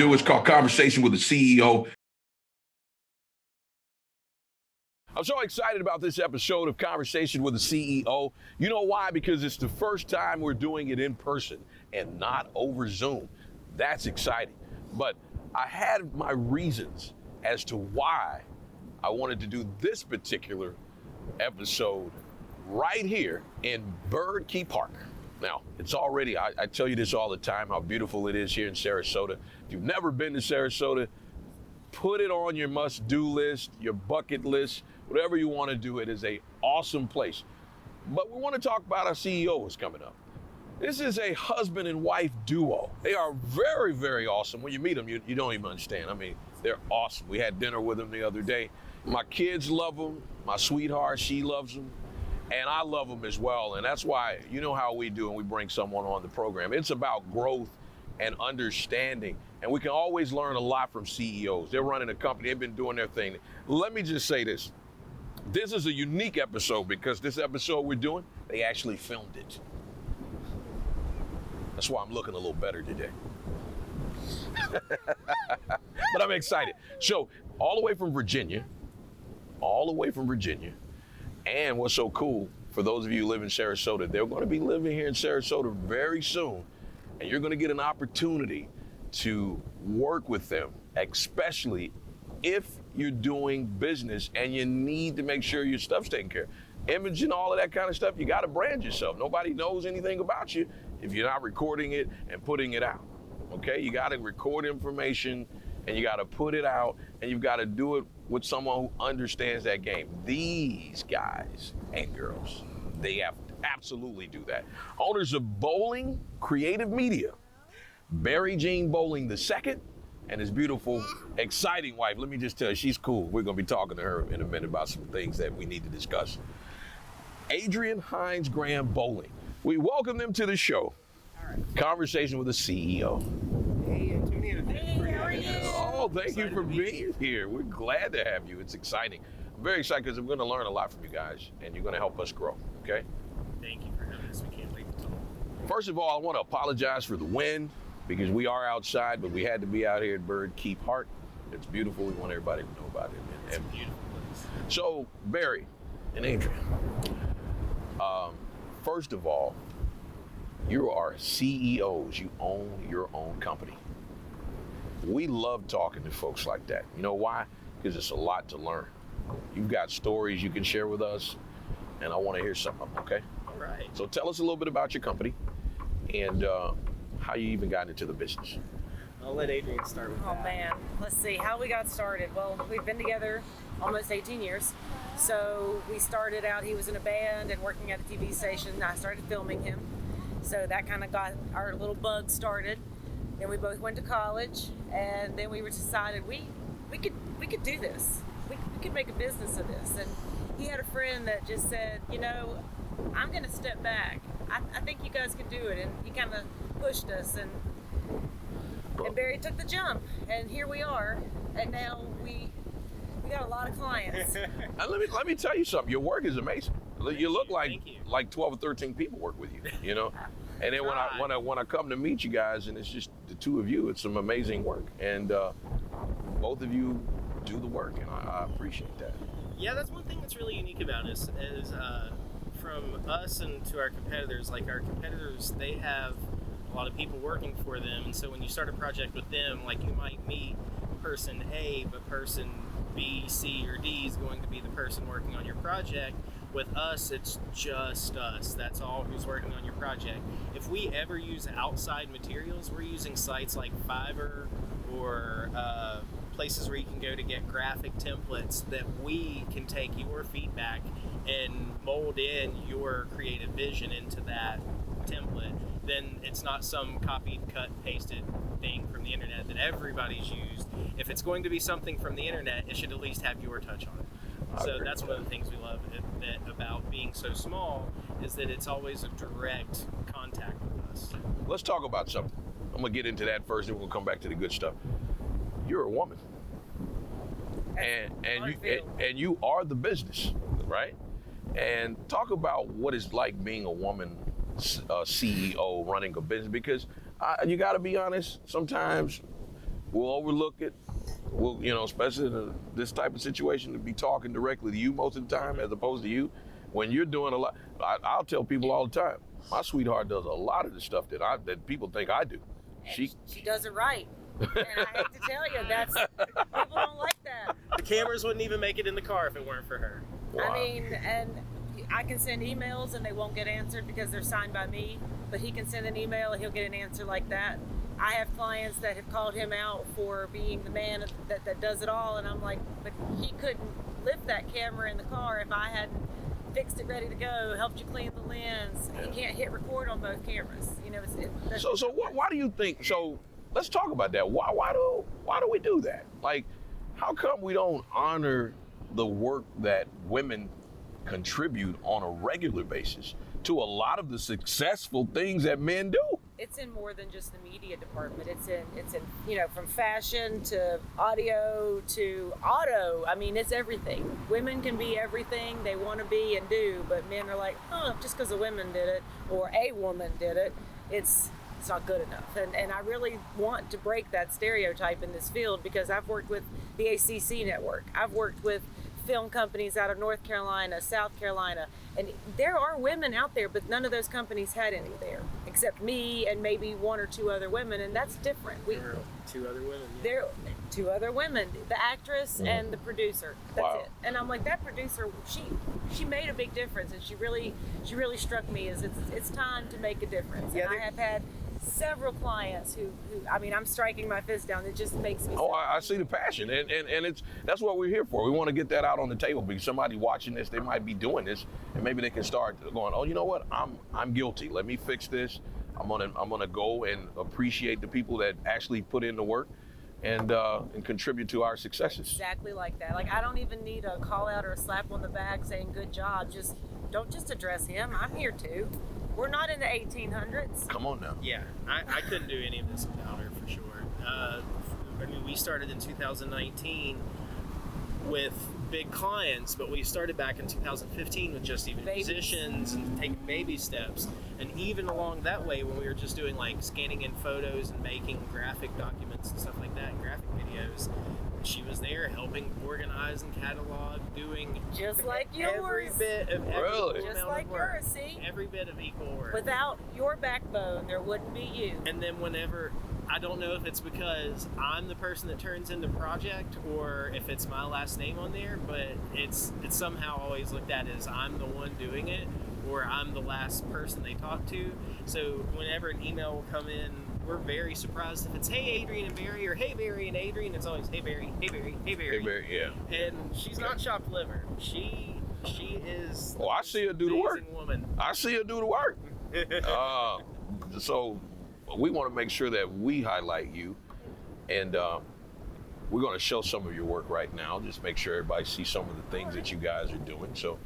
show. It's called Conversation with the CEO. I'm so excited about this episode of Conversation with the CEO. You know why? Because it's the first time we're doing it in person and not over Zoom. That's exciting. But I had my reasons as to why I wanted to do this particular episode right here in Bird Key Park. Now, it's already, I tell you this all the time, how beautiful it is here in Sarasota. If you've never been to Sarasota, put it on your must-do list, your bucket list, whatever you want to do. It is an awesome place. But we want to talk about our CEO who's coming up. This is a husband and wife duo. They are very, very awesome. When you meet them, you don't even understand. I mean, they're awesome. We had dinner with them the other day. My kids love them. My sweetheart, she loves them. And I love them as well. And that's why, you know how we do when we bring someone on the program. It's about growth and understanding. And we can always learn a lot from CEOs. They're running a company. They've been doing their thing. Let me just say this. This is a unique episode because this episode we're doing, they actually filmed it. That's why I'm looking a little better today. But I'm excited. So, all the way from Virginia, and what's so cool, for those of you who live in Sarasota, they're going to be living here in Sarasota very soon, and you're going to get an opportunity to work with them, especially if you're doing business and you need to make sure your stuff's taken care of. Image and all of that kind of stuff, you got to brand yourself. Nobody knows anything about you if you're not recording it and putting it out, okay? You got to record information and you got to put it out, and you've got to do it with someone who understands that game. These guys and girls, they have to absolutely do that. Owners of Bowling Creative Media, Barry Jean Bowling II, and his beautiful, exciting wife. Let me just tell you, she's cool. We're going to be talking to her in a minute about some things that we need to discuss. Adrienne Hines Graham Bowling. We welcome them to the show. All right. Conversation with the CEO. Hey, Antonio. Hey, how are you? Oh, thank you for being here. We're glad to have you. It's exciting. I'm very excited because I'm going to learn a lot from you guys, and you're going to help us grow, okay? Thank you for having us. We can't wait to talk. First of all, I want to apologize for the wind because we are outside, but we had to be out here at Bird Key Park. It's beautiful. We want everybody to know about it. It's a beautiful place. So, Barry and Adrienne, first of all, you are CEOs. You own your own company. We love talking to folks like that. You know why? Because it's a lot to learn. You've got stories you can share with us, and I want to hear some of them, okay? All right. So tell us a little bit about your company and how you even got into the business. I'll let Adrienne start with that. Oh man, let's see how we got started. Well, we've been together almost 18 years. So we started out, he was in a band and working at a TV station, and I started filming him. So that kind of got our little bug started. Then we both went to college, and then we decided we could do this. We could make a business of this. And he had a friend that just said, you know, I'm gonna step back. I think you guys can do it. And he kind of pushed us, and Barry took the jump, and here we are. And now we got a lot of clients. And let me tell you something. Your work is amazing. You look Thank you. like 12 or 13 people work with you, you know? And then when I come to meet you guys and it's just the two of you, it's some amazing work. And both of you do the work, and I appreciate that. Yeah, that's one thing that's really unique about us is from us and to our competitors, like our competitors, they have a lot of people working for them. And so when you start a project with them, like you might meet person A, but person B, C, or D is going to be the person working on your project. With us, it's just us. That's all who's working on your project. If we ever use outside materials, we're using sites like Fiverr or places where you can go to get graphic templates that we can take your feedback and mold in your creative vision into that template. Then it's not some copied, cut, pasted thing from the internet that everybody's used. If it's going to be something from the internet, it should at least have your touch on it. So that's one of the things we love about being so small is that it's always a direct contact with us. Let's talk about something. I'm gonna get into that first, and we'll come back to the good stuff. You're a woman, and you are the business, right? And talk about what it's like being a woman CEO running a business, because you got to be honest. Sometimes We'll overlook it. We'll, you know, especially in this type of situation, to be talking directly to you most of the time as opposed to you. When you're doing a lot, I'll tell people all the time, my sweetheart does a lot of the stuff that people think I do. She does it right. And I hate to tell you, people don't like that. The cameras wouldn't even make it in the car if it weren't for her. Wow. I mean, and I can send emails and they won't get answered because they're signed by me, but he can send an email and he'll get an answer like that. I have clients that have called him out for being the man that does it all, and I'm like, but he couldn't lift that camera in the car if I hadn't fixed it ready to go, helped you clean the lens. He can't hit record on both cameras. You know, So why do you think, so let's talk about that. Why do we do that? Like, how come we don't honor the work that women contribute on a regular basis to a lot of the successful things that men do? It's in more than just the media department. It's in, you know, from fashion to audio to auto. I mean, it's everything. Women can be everything they want to be and do, but men are like, oh, just because a woman did it or a woman did it, it's not good enough. And I really want to break that stereotype in this field because I've worked with the ACC network. I've worked with film companies out of North Carolina, South Carolina, and there are women out there, but none of those companies had any there, except me and maybe one or two other women, and that's different. There were two other women. Yeah. There two other women, the actress and the producer. That's Wow. it. And I'm like, that producer, she made a big difference, and she really struck me as it's time to make a difference. Yeah, and I have had several clients who I mean, I'm striking my fist down. It just makes me. Oh, I see the passion, and that's what we're here for. We want to get that out on the table because somebody watching this, they might be doing this, and maybe they can start going, oh, you know what? I'm guilty. Let me fix this. I'm gonna go and appreciate the people that actually put in the work and contribute to our successes. Exactly like that. Like, I don't even need a call out or a slap on the back saying good job. Don't just address him. I'm here too. We're not in the 1800s. Come on now. Yeah, I couldn't do any of this without her for sure. I mean, we started in 2019 with big clients, but we started back in 2015 with just even Babies. musicians and taking baby steps. And even along that way, when we were just doing like scanning in photos and making graphic documents and stuff like that, graphic videos, she was there helping organize and catalog, doing Just like every yours. bit of every Really? Just amount like of work, yours, see? every bit of equal work. Without your backbone, there wouldn't be you. And then whenever, I don't know if it's because I'm the person that turns in the project or if it's my last name on there, but it's somehow always looked at as I'm the one doing it or I'm the last person they talk to. So whenever an email will come in, we're very surprised if it's hey Adrienne and Barry or hey Barry and Adrienne. It's always hey Barry, hey Barry, hey Barry. Hey, Barry, yeah. And she's not chopped liver. She is. Oh, I see her do the work. Amazing woman. I see her do the work. So we want to make sure that we highlight you, and we're going to show some of your work right now. Just make sure everybody sees some of the things that you guys are doing. So.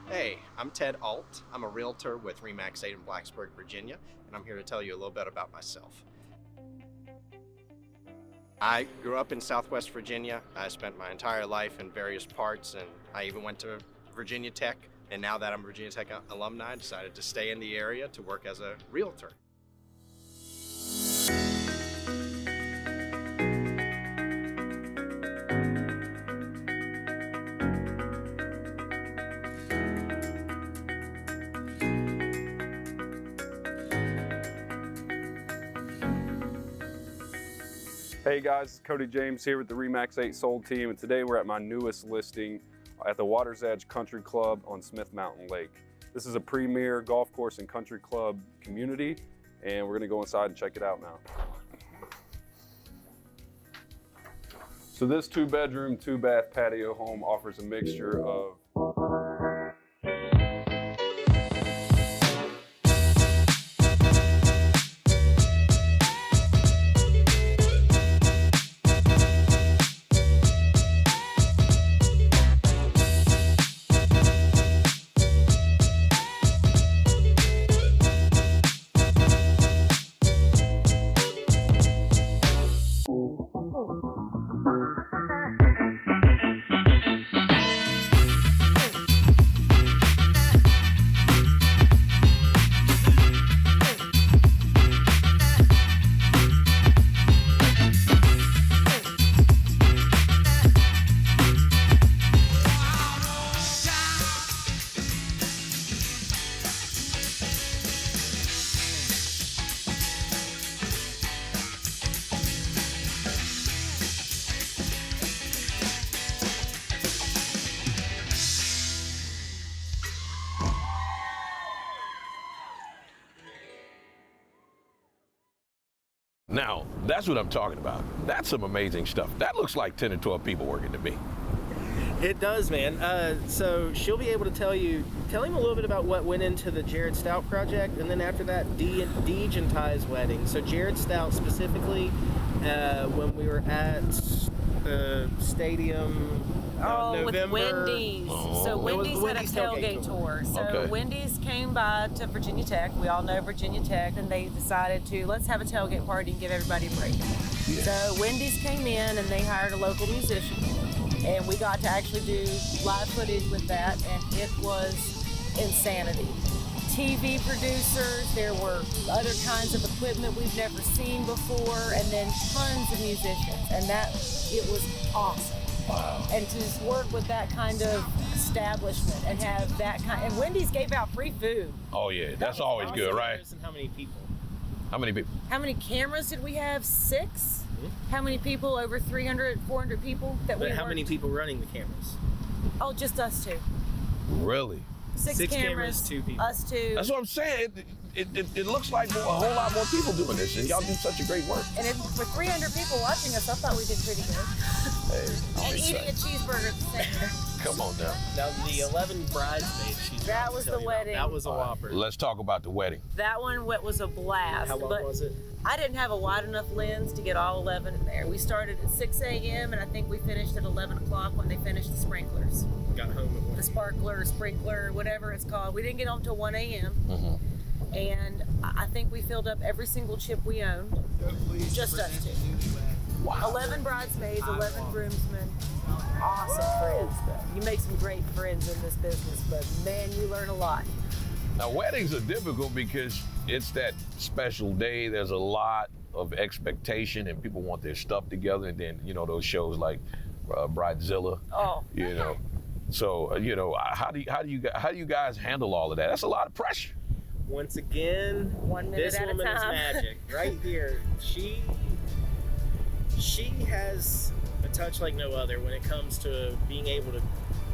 Hey, I'm Ted Alt. I'm a realtor with RE/MAX 8 in Blacksburg, Virginia, and I'm here to tell you a little bit about myself. I grew up in Southwest Virginia. I spent my entire life in various parts, and I even went to Virginia Tech. And now that I'm a Virginia Tech alumni, I decided to stay in the area to work as a realtor. Hey guys, Cody James here with the RE/MAX 8 Sold team, and today we're at my newest listing at the Water's Edge Country Club on Smith Mountain Lake. This is a premier golf course and country club community, and we're gonna go inside and check it out now. So this 2-bedroom, 2-bath patio home offers a mixture of Now, that's what I'm talking about. That's some amazing stuff. That looks like 10 or 12 people working to me. It does, man. So she'll be able to tell him a little bit about what went into the Jared Stout project, and then after that, Deej and Ty's wedding. So Jared Stout specifically, when we were at the stadium November. With Wendy's. So Wendy's had a tailgate tour. So Okay. Wendy's came by to Virginia Tech. We all know Virginia Tech, and they decided to let's have a tailgate party and give everybody a break. So Wendy's came in and they hired a local musician, and we got to actually do live footage with that, and it was insanity. TV producers, there were other kinds of equipment we've never seen before, and then tons of musicians, and it was awesome. Wow. And to just work with that kind of establishment and have that kind, and Wendy's gave out free food. Oh yeah, that's always good, right? And how many people? How many people? How many cameras did we have? 6? How many people? Over 300, 400 people that But we how many worked? people running the cameras? Oh, just us 2. Really? 6 cameras, 2 people. Us 2. That's what I'm saying. It looks like a whole lot more people doing this, and y'all do such a great work. And with 300 people watching us, I thought we did pretty good. Hey, I'm And eating a excited. cheeseburger at the same time. Come on now. Now the 11 bridesmaids. She's That about to was tell the you about. wedding. That was a whopper. Let's talk about the wedding. That one was a blast. How long but was it? I didn't have a wide enough lens to get all 11 in there. We started at 6 a.m. and I think we finished at 11 o'clock when they finished the sprinklers. Got home at 1. The sparkler, sprinkler, whatever it's called. We didn't get home till 1 a.m. And I think we filled up every single chip we owned. Just us 2. Wow. 11 bridesmaids, 11 groomsmen. Awesome friends. You make some great friends in this business, but man, you learn a lot. Now, weddings are difficult because it's that special day. There's a lot of expectation, and people want their stuff together. And then, those shows like Bridezilla. Oh. So, how do you guys handle all of that? That's a lot of pressure. Once again, 1 minute this at a woman is time. magic. Right here. She has a touch like no other when it comes to being able to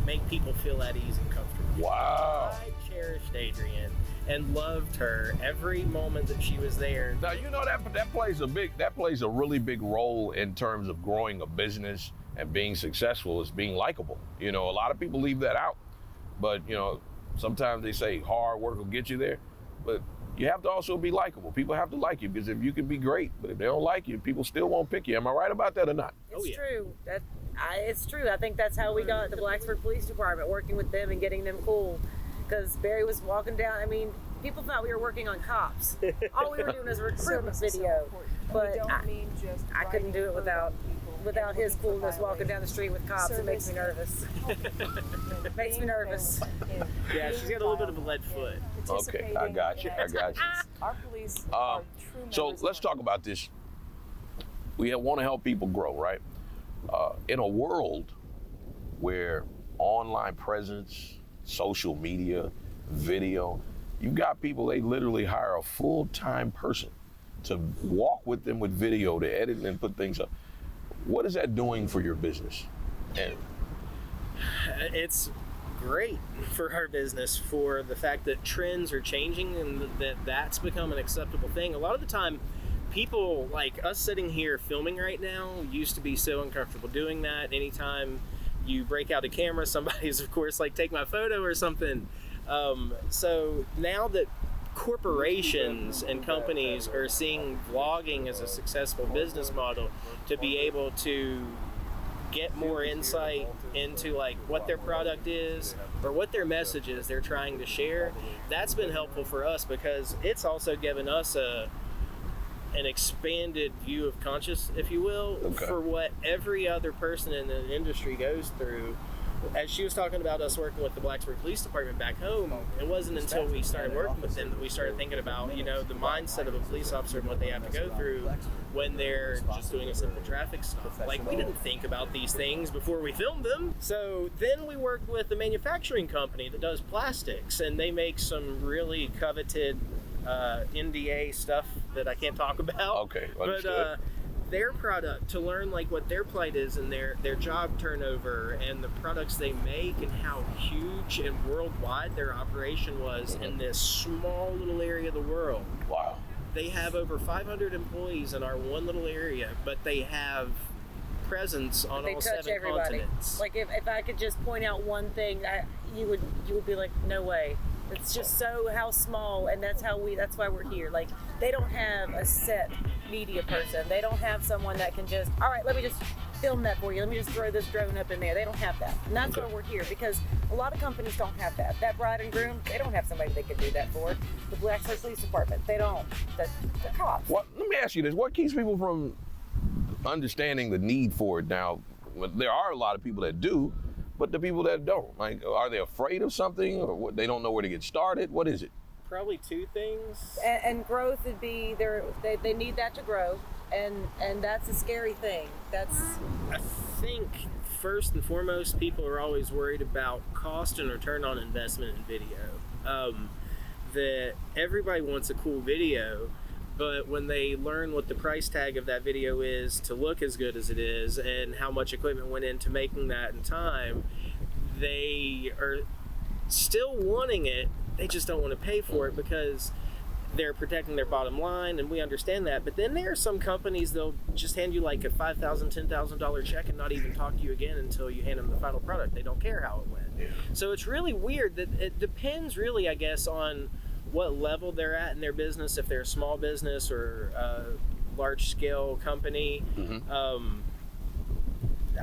make people feel at ease and comfortable. Wow. I cherished Adrienne and loved her every moment that she was there. Now that plays a really big role in terms of growing a business and being successful is being likable. A lot of people leave that out, but sometimes they say hard work will get you there, but you have to also be likable. People have to like you, because if you can be great, but if they don't like you, people still won't pick you. Am I right about that or not? It's yeah. true. It's true. I think that's how we got the Blacksburg Police Department, working with them and getting them cool. Because Barry was walking down. I mean, people thought we were working on cops. All we were doing was a recruitment video. But I couldn't do it without his coolness walking down the street with cops. It makes me nervous. Makes me nervous. Yeah, she's got a little bit of a lead foot. Okay, I got you. Our police are true So members let's of talk about this. We want to help people grow, right? In a world where online presence, social media, video, you've got people, they literally hire a full-time person to walk with them with video, to edit and put things up. What is that doing for your business? And It's great for our business, for the fact that trends are changing and that's become an acceptable thing. A lot of the time, people like us sitting here filming right now used to be so uncomfortable doing that. Anytime you break out a camera, somebody's of course like, take my photo or something. So now that corporations and companies are seeing vlogging as a successful business model, to be able to get more insight into like what their product is or what their message is they're trying to share, that's been helpful for us, because it's also given us an expanded view of conscious, if you will, for what every other person in the industry goes through. As she was talking about us working with the Blacksburg Police Department back home, it wasn't until we started working with them that we started thinking about, you know, the mindset of a police officer and what they have to go through when they're just doing a simple traffic stop. Like, we didn't think about these things before we filmed them. So then we worked with a manufacturing company that does plastics, and they make some really coveted NDA stuff that I can't talk about. Okay, understood. But their product, to learn like what their plight is and their job turnover and the products they make and how huge and worldwide their operation was in this small little area of the world. Wow. They have over 500 employees in our one little area, but they have presence on They all touch 7 everybody. continents. Like if I could just point out one thing, you would be like, no way. It's just so how small, and that's why we're here. Like, they don't have a set media person. They don't have someone that can just, all right, let me just film that for you. Let me just throw this drone up in there. They don't have that. And that's why we're here, because a lot of companies don't have that. That bride and groom, they don't have somebody they can do that for. The Blacksburg Police Department, they don't. They're cops. Let me ask you this. What keeps people from understanding the need for it now? Well, there are a lot of people that do, but the people that don't, like, are they afraid of something, or what, they don't know where to get started? What is it? Probably 2 things. And growth would be they need that to grow, and that's a scary thing. I think first and foremost, people are always worried about cost and return on investment in video. That everybody wants a cool video, but when they learn what the price tag of that video is to look as good as it is and how much equipment went into making that in time, they are still wanting it. They just don't want to pay for it because they're protecting their bottom line, and we understand that. But then there are some companies, they'll just hand you like a $5,000, $10,000 check and not even talk to you again until you hand them the final product. They don't care how it went. Yeah. So it's really weird that it depends really, I guess, on what level they're at in their business, if they're a small business or a large scale company.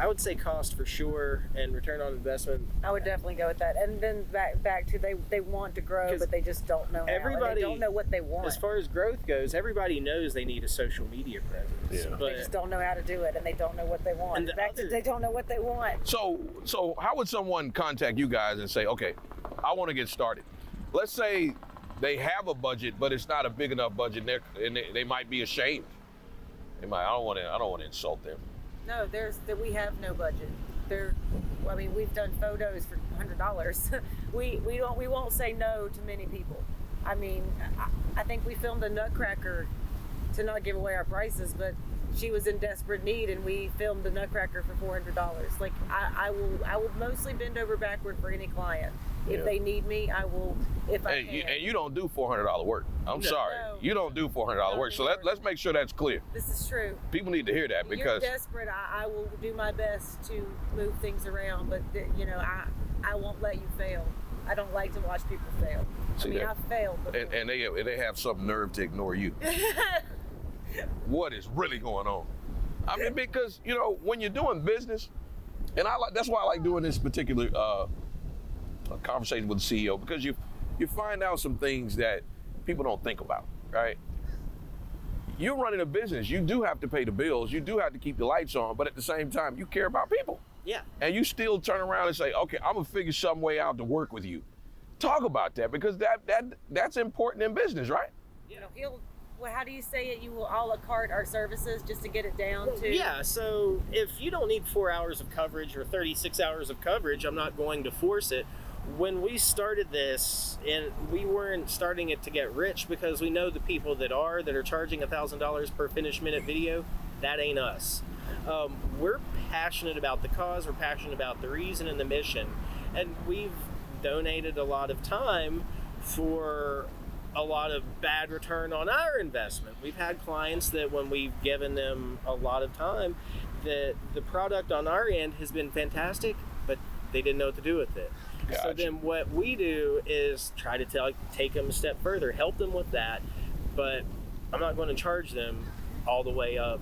I would say cost for sure, and return on investment. I would definitely go with that. And then back to they want to grow, but they just don't know how. Everybody, they don't know what they want. As far as growth goes, everybody knows they need a social media presence. Yeah. But They just don't know how to do it, and they don't know what they want. And They don't know what they want. So how would someone contact you guys and say, okay, I want to get started? Let's say they have a budget, but it's not a big enough budget, and they might be ashamed. They might. I don't want to insult them. No, we have no budget. We've done photos for $100. we won't say no to many people. I mean, I think we filmed a Nutcracker, to not give away our prices, but she was in desperate need, and we filmed the Nutcracker for $400. Like, I will mostly bend over backward for any client. If they need me, I will. If I can. And you don't do $400 work. I'm sorry, you don't do $400 work. So let's make sure that's clear. This is true. People need to hear that, When because you're desperate, I will do my best to move things around, but I won't let you fail. I don't like to watch people fail. I've failed before. and they have some nerve to ignore you. What is really going on? I mean, because when you're doing business, and that's why I like doing this particular conversation with the CEO, because you find out some things that people don't think about, right? You're running a business. You do have to pay the bills. You do have to keep the lights on, but at the same time, you care about people. yeah. And you still turn around and say, okay, I'm gonna figure some way out to work with you. Talk about that, because that's important in business, right? How do you say it? You will a la carte our services just to get it down to. Yeah, so if you don't need 4 hours of coverage or 36 hours of coverage, I'm not going to force it. When we started this, and we weren't starting it to get rich, because we know the people that are charging $1,000 per finished minute video, that ain't us. We're passionate about the cause, we're passionate about the reason and the mission, and we've donated a lot of time for a lot of bad return on our investment. We've had clients that when we've given them a lot of time, that the product on our end has been fantastic, but they didn't know what to do with it. Gotcha. So then what we do is try to take them a step further, help them with that, but I'm not going to charge them all the way up.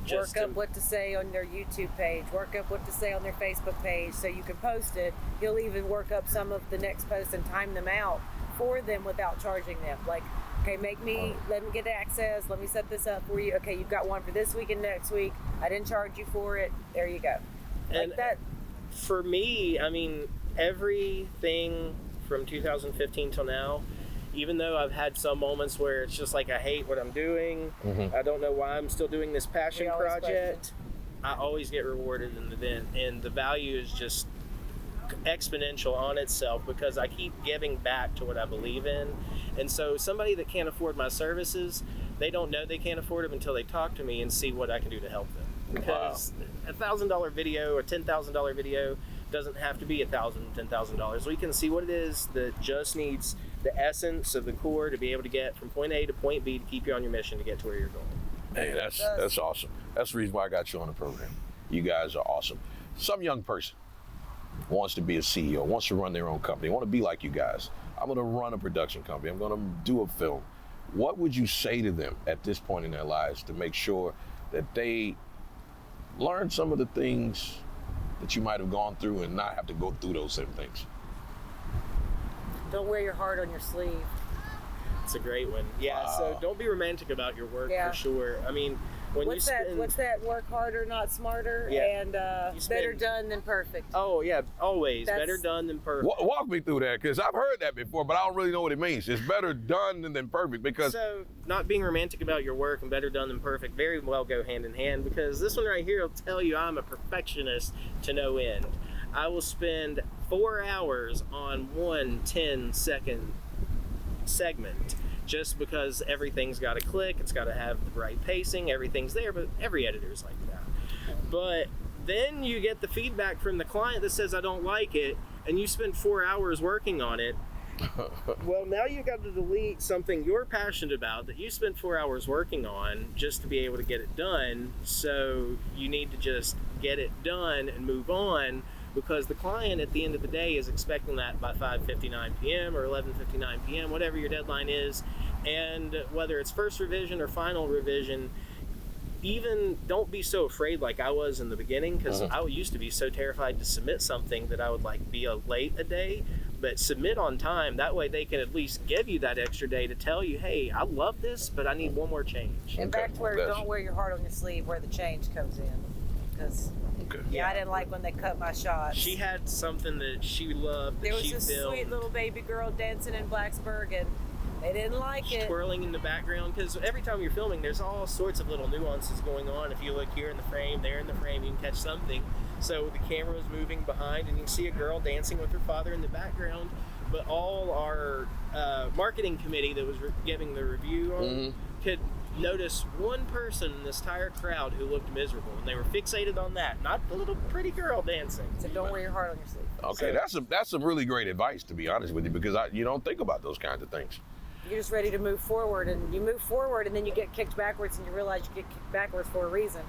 Work up what to say on their YouTube page, work up what to say on their Facebook page so you can post it. You'll even work up some of the next posts and time them out for them without charging them. Like, okay, let me get access, let me set this up for you. Okay, you've got one for this week and next week. I didn't charge you for it. There you go. And like that. For me, I mean, everything from 2015 till now, even though I've had some moments where it's just like I hate what I'm doing, I don't know why I'm still doing this passion project, I always get rewarded in the end, and the value is just exponential on itself because I keep giving back to what I believe in. And so somebody that can't afford my services, they don't know they can't afford them until they talk to me and see what I can do to help them. Because a $1,000 video or $10,000 video doesn't have to be $1,000, $10,000. We can see what it is that just needs the essence of the core to be able to get from point A to point B to keep you on your mission to get to where you're going. Hey, that's awesome. That's the reason why I got you on the program. You guys are awesome. Some young person wants to be a CEO, wants to run their own company, want to be like you guys. I'm going to run a production company. I'm going to do a film. What would you say to them at this point in their lives to make sure that they learn some of the things that you might have gone through and not have to go through those same things? Don't wear your heart on your sleeve. It's a great one. Yeah, so don't be romantic about your work for sure. I mean, when what's that? Work harder, not smarter, and better done than perfect. Oh yeah, always better done than perfect. Walk me through that, because I've heard that before, but I don't really know what it means. It's better done than perfect, because so not being romantic about your work and better done than perfect very well go hand in hand, because this one right here will tell you I'm a perfectionist to no end. I will spend 4 hours on one 10-second segment just because everything's got to click, it's got to have the right pacing, everything's there, but every editor's like that. But then you get the feedback from the client that says I don't like it, and you spend 4 hours working on it. Well, now you got to delete something you're passionate about that you spent 4 hours working on just to be able to get it done. So you need to just get it done and move on, because the client at the end of the day is expecting that by 5:59 p.m. or 11:59 p.m., whatever your deadline is. And whether it's first revision or final revision, even don't be so afraid like I was in the beginning, because I used to be so terrified to submit something that I would like be late a day. But submit on time, that way they can at least give you that extra day to tell you, hey, I love this, but I need one more change. And back to where don't wear your heart on your sleeve, where the change comes in. Because I didn't like when they cut my shots. She had something that she loved that she filmed. There was a sweet little baby girl dancing in Blacksburg, and they didn't like it. Twirling in the background, because every time you're filming, there's all sorts of little nuances going on. If you look here in the frame, there in the frame, you can catch something. So the camera is moving behind, and you can see a girl dancing with her father in the background. But all our marketing committee that was giving the review on could notice one person in this entire crowd who looked miserable, and they were fixated on that, not the little pretty girl dancing. So don't wear your heart on your sleeve. Okay, so, that's some really great advice, to be honest with you, because you don't think about those kinds of things. You're just ready to move forward, and you move forward, and then you get kicked backwards, and you realize you get kicked backwards for a reason.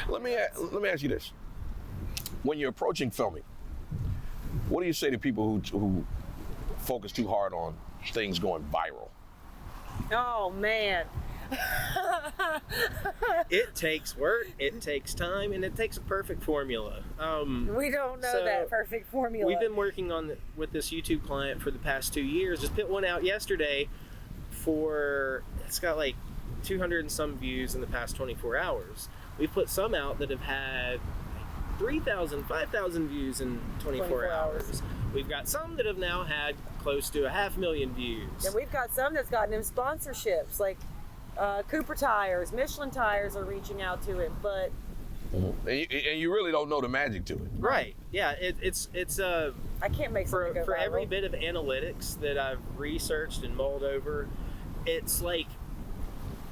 Let me ask you this: when you're approaching filming, what do you say to people who focus too hard on things going viral? Oh man. It takes work, it takes time, and it takes a perfect formula. We don't know that perfect formula. We've been working with this YouTube client for the past 2 years. Just put one out yesterday it's got like 200 and some views in the past 24 hours. We've put some out that have had 3,000, 5,000 views in 24 hours. We've got some that have now had close to 500,000 views. And we've got some that's gotten him sponsorships, like Cooper Tires, Michelin Tires are reaching out to him, but and you really don't know the magic to it. Right. Yeah. It's I can't make something go for viral. every bit of analytics that I've researched and mulled over. It's like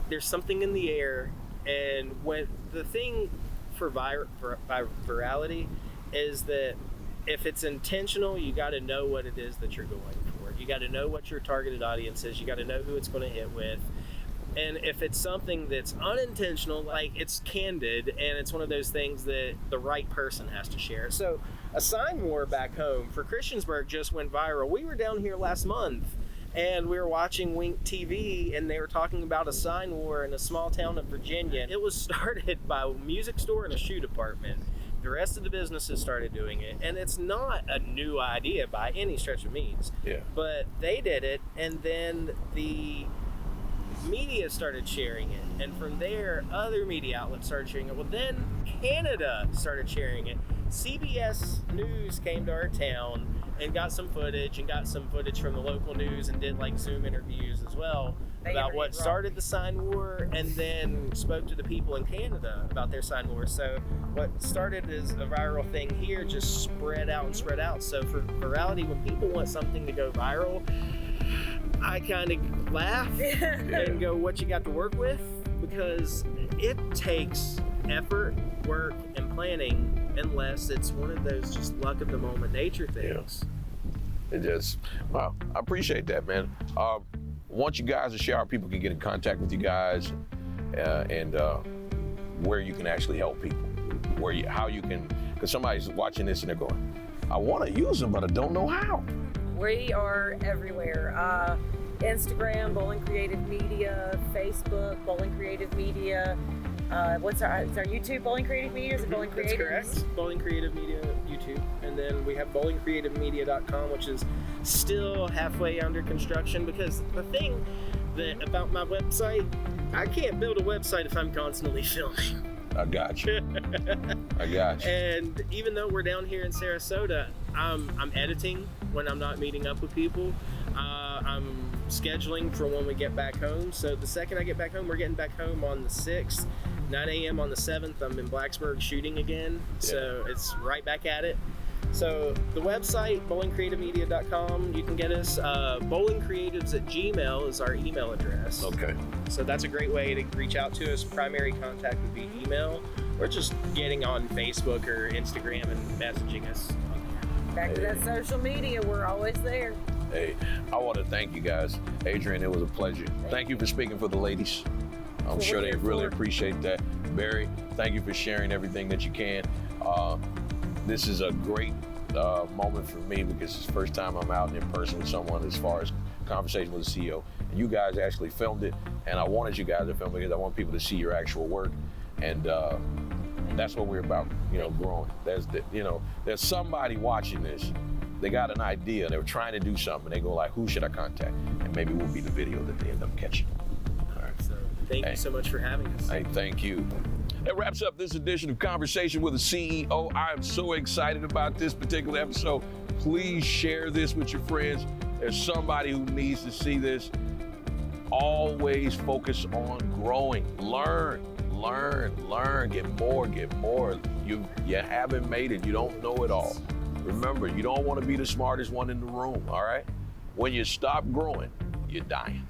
there's something in the air, and when the thing for virality is that if it's intentional, you got to know what it is that you're going for. You got to know what your targeted audience is. You got to know who it's going to hit with. And if it's something that's unintentional, like it's candid, and it's one of those things that the right person has to share. So a sign war back home for Christiansburg just went viral. We were down here last month, and we were watching Wink TV, and they were talking about a sign war in a small town of Virginia. It was started by a music store and a shoe department. The rest of the businesses started doing it, and it's not a new idea by any stretch of means. Yeah. But they did it, and then the media started sharing it, and from there other media outlets started sharing it. Well, then Canada started sharing it. CBS News came to our town and got some footage from the local news, and did like Zoom interviews as well about what started the sign war, and then spoke to the people in Canada about their sign war. So what started as a viral thing here just spread out. So for virality, when people want something to go viral, I kind of laugh and go, what you got to work with? Because it takes effort, work, and planning, unless it's one of those just luck of the moment nature things. Yeah. It just, wow, I appreciate that, man. I want you guys to share how people can get in contact with you guys, and where you can actually help people, how you can, because somebody's watching this and they're going, I want to use them, but I don't know how. We are everywhere. Instagram, Bowling Creative Media, Facebook, Bowling Creative Media. What's our YouTube, Bowling Creative Media? Is it Bowling Creative? That's correct. Bowling Creative Media YouTube. And then we have bowlingcreativemedia.com, which is still halfway under construction, because the thing about my website, I can't build a website if I'm constantly filming. I got you. And even though we're down here in Sarasota, I'm editing when I'm not meeting up with people. I'm scheduling for when we get back home. So the second I get back home, we're getting back home on the 6th, 9 a.m. on the 7th. I'm in Blacksburg shooting again. So it's right back at it. So the website, bowlingcreativemedia.com, you can get us. bowlingcreatives@gmail is our email address. Okay. So that's a great way to reach out to us. Primary contact would be email, or just getting on Facebook or Instagram and messaging us. Back to that social media, we're always there. Hey, I want to thank you guys. Adrienne, it was a pleasure. Thank you for speaking for the ladies. I'm sure they really appreciate that. Barry, thank you for sharing everything that you can. This is a great moment for me, because it's the first time I'm out in person with someone as far as conversation with the CEO. And you guys actually filmed it, and I wanted you guys to film it because I want people to see your actual work. And that's what we're about, growing. There's somebody watching this. They got an idea, they were trying to do something, and they go like, who should I contact? And maybe we'll be the video that they end up catching. All right, so thank you so much for having us. Hey, thank you. That wraps up this edition of Conversation with a CEO. I am so excited about this particular episode. Please share this with your friends. There's somebody who needs to see this. Always focus on growing. Learn, get more. You haven't made it. You don't know it all. Remember, you don't want to be the smartest one in the room, all right? When you stop growing, you're dying.